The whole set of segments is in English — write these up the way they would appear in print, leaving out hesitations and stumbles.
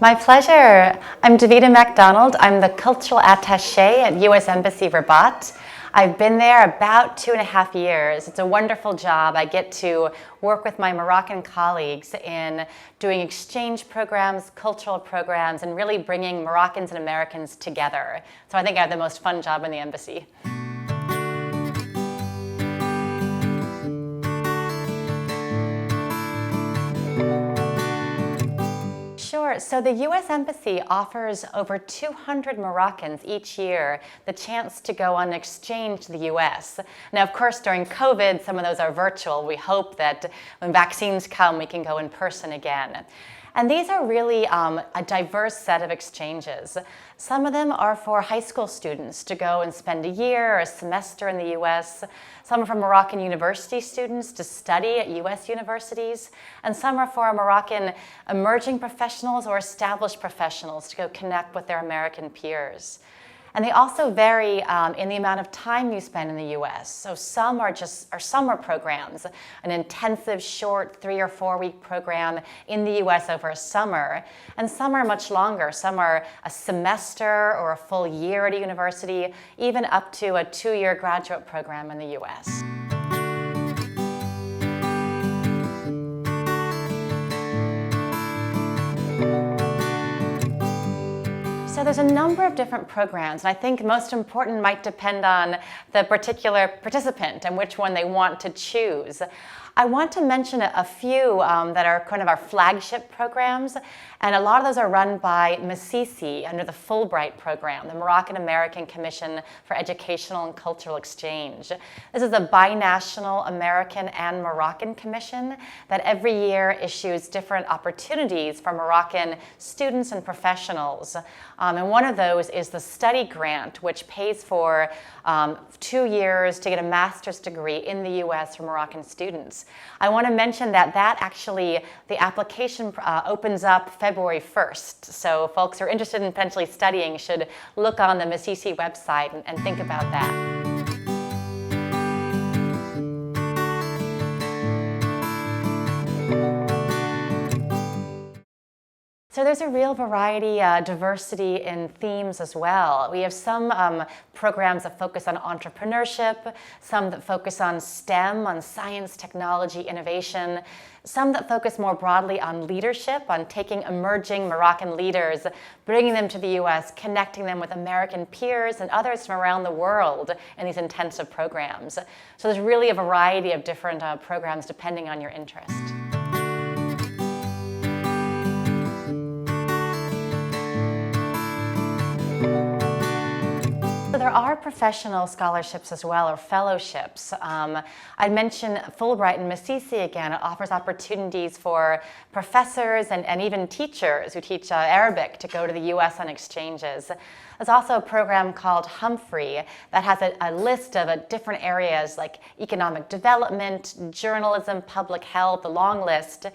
My pleasure. I'm Davida MacDonald. I'm the Cultural Attaché at U.S. Embassy Rabat. I've been there about 2.5 years. It's a wonderful job. I get to work with my Moroccan colleagues in doing exchange programs, cultural programs, and really bringing Moroccans and Americans together. So I think I have the most fun job in the embassy. Sure. So the U.S. Embassy offers over 200 Moroccans each year the chance to go on exchange to the U.S. Now, of course, during COVID, some of those are virtual. We hope that when vaccines come, we can go in person again. And these are really a diverse set of exchanges. Some of them are for high school students to go and spend a year or a semester in the U.S. Some are for Moroccan university students to study at U.S. universities. And some are for Moroccan emerging professionals or established professionals to go connect with their American peers. And they also vary in the amount of time you spend in the U.S. So some are summer programs, an intensive short 3 or 4 week program in the U.S. over a summer. And some are much longer. Some are a semester or a full year at a university, even up to a 2-year graduate program in the U.S. So there's a number of different programs, and I think most important might depend on the particular participant and which one they want to choose. I want to mention a few that are kind of our flagship programs, and a lot of those are run by MACICI under the Fulbright program, the Moroccan American Commission for Educational and Cultural Exchange. This is a binational American and Moroccan commission that every year issues different opportunities for Moroccan students and professionals. And one of those is the study grant, which pays for 2 years to get a master's degree in the U.S. for Moroccan students. I want to mention that actually, the application opens up February 1st. So folks who are interested in potentially studying should look on the MACICI website and think about that. So there's a real variety, diversity in themes as well. We have some programs that focus on entrepreneurship, some that focus on STEM, on science, technology, innovation, some that focus more broadly on leadership, on taking emerging Moroccan leaders, bringing them to the U.S., connecting them with American peers and others from around the world in these intensive programs. So there's really a variety of different programs depending on your interest. There are professional scholarships as well, or fellowships. I'd mention Fulbright and MACICI again. It offers opportunities for professors and even teachers who teach Arabic to go to the U.S. on exchanges. There's also a program called Humphrey that has a list of different areas like economic development, journalism, public health, a long list.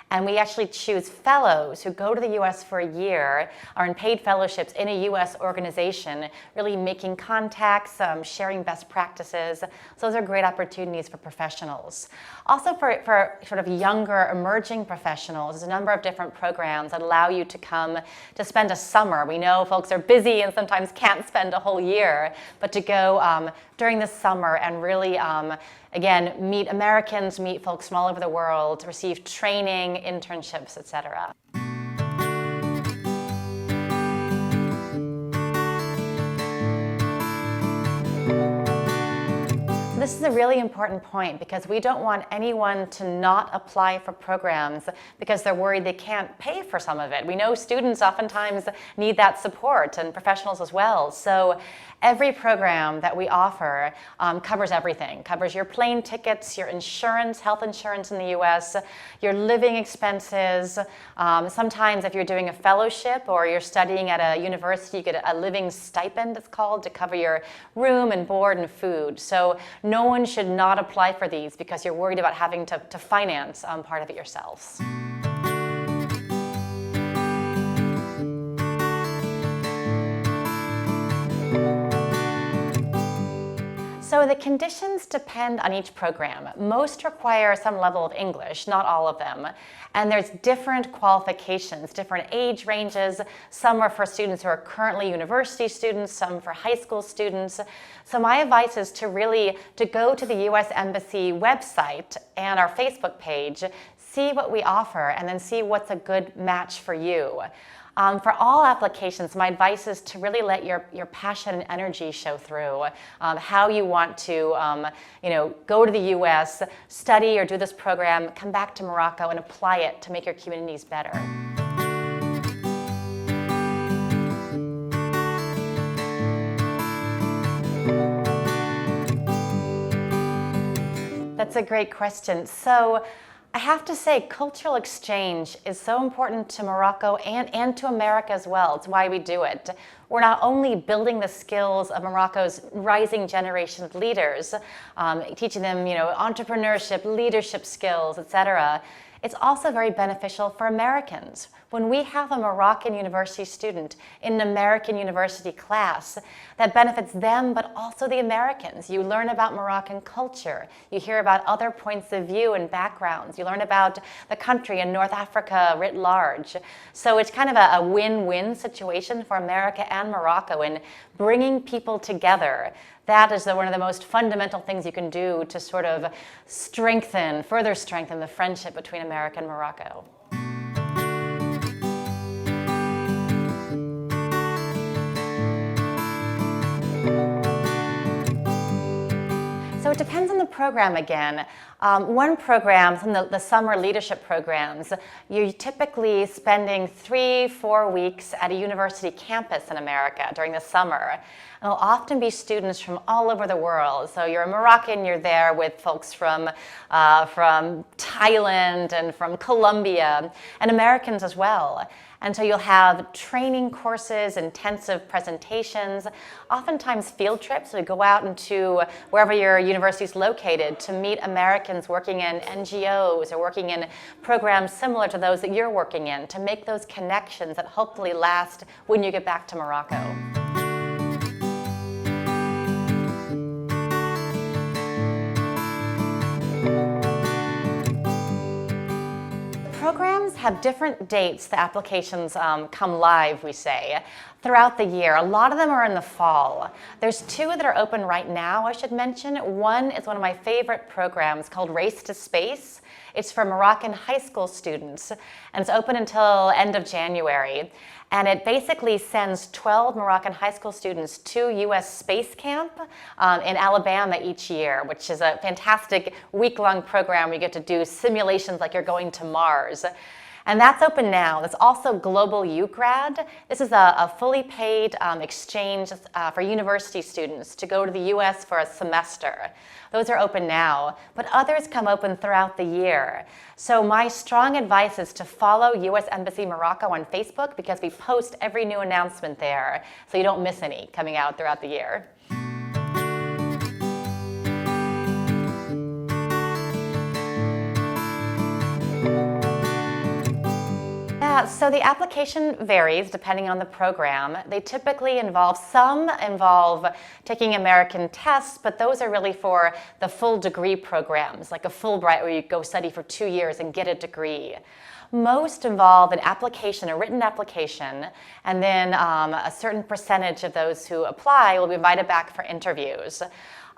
And we actually choose fellows who go to the U.S. for a year, are in paid fellowships in a U.S. organization, really making contacts, sharing best practices. So those are great opportunities for professionals. Also for sort of younger, emerging professionals, there's a number of different programs that allow you to come to spend a summer. We know folks are busy and sometimes can't spend a whole year, but to go during the summer and really again, meet Americans, meet folks from all over the world, receive training, internships, etc. This is a really important point because we don't want anyone to not apply for programs because they're worried they can't pay for some of it. We know students oftentimes need that support and professionals as well. So every program that we offer covers everything. Covers your plane tickets, your insurance, health insurance in the US, your living expenses. Sometimes if you're doing a fellowship or you're studying at a university, you get a living stipend, it's called, to cover your room and board and food. So no one should not apply for these because you're worried about having to finance part of it yourselves. So the conditions depend on each program. Most require some level of English, not all of them. And there's different qualifications, different age ranges. Some are for students who are currently university students, some for high school students. So my advice is to go to the U.S. Embassy website and our Facebook page, see what we offer, and then see what's a good match for you. For all applications, my advice is to really let your passion and energy show through. How you want to go to the US, study or do this program, come back to Morocco and apply it to make your communities better. That's a great question. So I have to say, cultural exchange is so important to Morocco and to America as well. It's why we do it. We're not only building the skills of Morocco's rising generation of leaders, teaching them, entrepreneurship, leadership skills, etc. It's also very beneficial for Americans. When we have a Moroccan university student in an American university class, that benefits them, but also the Americans. You learn about Moroccan culture. You hear about other points of view and backgrounds. You learn about the country and North Africa writ large. So it's kind of a win-win situation for America and Morocco in bringing people together. That is one of the most fundamental things you can do to sort of further strengthen the friendship between America and Morocco. So it depends on the program again. One program, some of the summer leadership programs, you're typically spending 3-4 weeks at a university campus in America during the summer. And it'll often be students from all over the world. So you're a Moroccan, you're there with folks from Thailand and from Colombia, and Americans as well. And so you'll have training courses, intensive presentations, oftentimes field trips. So you go out into wherever your university is located to meet Americans working in NGOs or working in programs similar to those that you're working in, to make those connections that hopefully last when you get back to Morocco. Programs have different dates. The applications come live, we say, throughout the year. A lot of them are in the fall. There's 2 that are open right now, I should mention. One is one of my favorite programs called Race to Space. It's for Moroccan high school students, and it's open until end of January. And it basically sends 12 Moroccan high school students to U.S. Space Camp in Alabama each year, which is a fantastic week-long program where you get to do simulations like you're going to Mars. And that's open now. That's also Global UGrad. This is a fully paid exchange for university students to go to the US for a semester. Those are open now, but others come open throughout the year. So my strong advice is to follow US Embassy Morocco on Facebook, because we post every new announcement there, so you don't miss any coming out throughout the year. So the application varies depending on the program. They typically some involve taking American tests, but those are really for the full degree programs, like a Fulbright where you go study for 2 years and get a degree. Most involve an application, a written application, and then a certain percentage of those who apply will be invited back for interviews.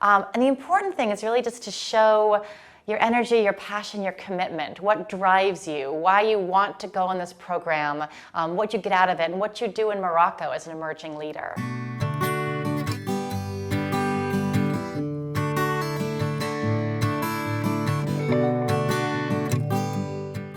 And the important thing is really just to show your energy, your passion, your commitment, what drives you, why you want to go on this program, what you get out of it, and what you do in Morocco as an emerging leader.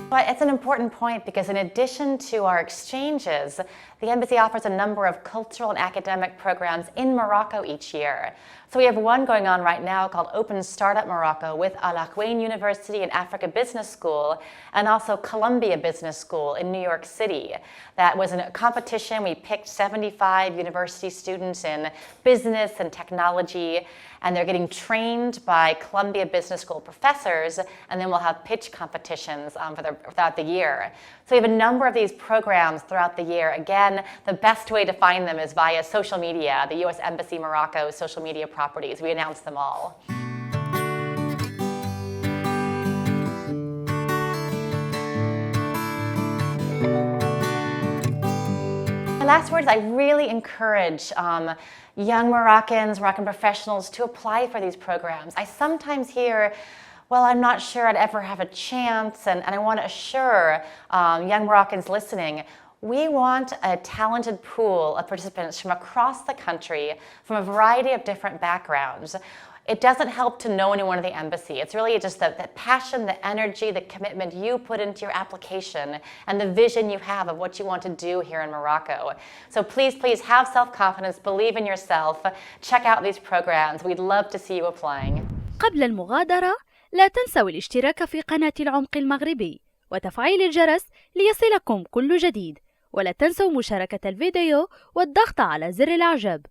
But it's an important point, because in addition to our exchanges, the embassy offers a number of cultural and academic programs in Morocco each year. So we have one going on right now called Open Startup Morocco with Al Akwain University and Africa Business School, and also Columbia Business School in New York City. That was a competition. We picked 75 university students in business and technology, and they're getting trained by Columbia Business School professors, and then we'll have pitch competitions for their throughout the year. So we have a number of these programs throughout the year. Again, the best way to find them is via social media, the U.S. Embassy Morocco social media properties. We announce them all. My last words, I really encourage young Moroccans, Moroccan professionals to apply for these programs. I sometimes hear, well, I'm not sure I'd ever have a chance, and I want to assure young Moroccans listening, we want a talented pool of participants from across the country, from a variety of different backgrounds. It doesn't help to know anyone at the embassy. It's really just the passion, the energy, the commitment you put into your application and the vision you have of what you want to do here in Morocco. So please have self-confidence, believe in yourself, check out these programs. We'd love to see you applying. قبل المغادرة لا تنسوا الاشتراك في قناة العمق المغربي وتفعيل الجرس ليصلكم كل جديد، ولا تنسوا مشاركة الفيديو والضغط على زر الإعجاب.